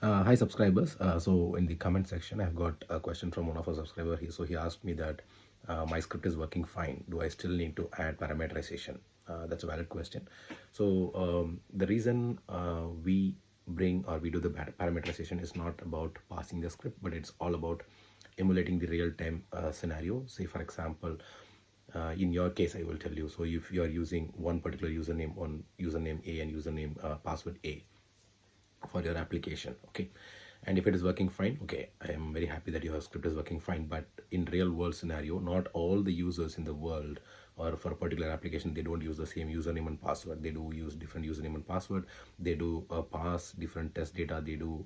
Hi subscribers. So in the comment section, I've got a question from one of our subscribers here. So he asked me that my script is working fine. Do I still need to add parameterization? That's a valid question. So the reason we bring or we do the parameterization is not about passing the script, but it's all about emulating the real-time scenario. Say for example, in your case, I will tell you. So if you are using one particular username on username A and username password A, for your application, okay, and if it is working fine, okay, I am very happy that your script is working fine. But in real world scenario, not all the users in the world or for a particular application, they don't use the same username and password. They do use different username and password. They do pass different test data. They do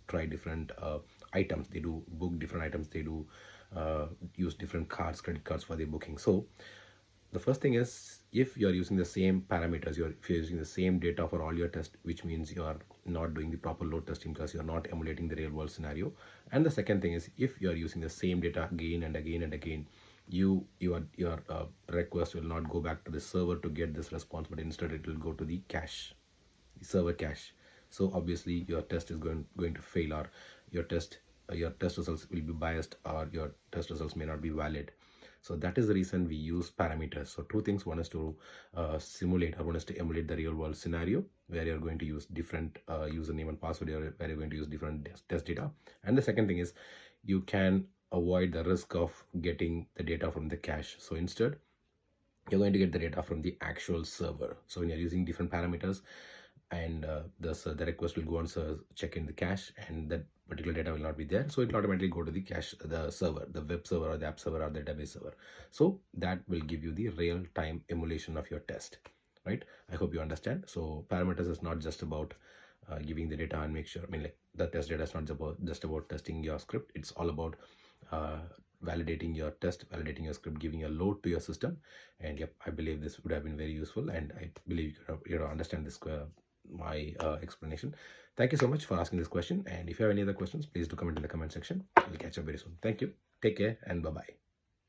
try different items. They do book different items. They do use different cards, credit cards for their booking. So the first thing is, if you're using the same parameters, if you're using the same data for all your tests, which means you are not doing the proper load testing because you're not emulating the real world scenario. And the second thing is, if you're using the same data again and again and again, your request will not go back to the server to get this response, but instead it will go to the cache, the server cache. So obviously your test is going to fail, or your test results will be biased, or your test results may not be valid. So that is the reason we use parameters. So two things: one is to simulate, or one is to emulate the real world scenario where you're going to use different username and password, where you're going to use different test data. And the second thing is, you can avoid the risk of getting the data from the cache. So instead, you're going to get the data from the actual server. So when you're using different parameters, and the request will go on check in the cache, and that particular data will not be there, so it will automatically go to the cache, the server, the web server or the app server or the database server. So that will give you the real-time emulation of your test, right? I hope you understand. So parameters is not just about giving the data and make sure, like the test data is not just about testing your script. It's all about validating your test, validating your script, giving a load to your system. And yep, I believe this would have been very useful, and I believe you understand this my explanation. Thank you so much for asking this question, and if you have any other questions, please do comment in the comment section. We'll catch up very soon. Thank you, take care, and bye bye.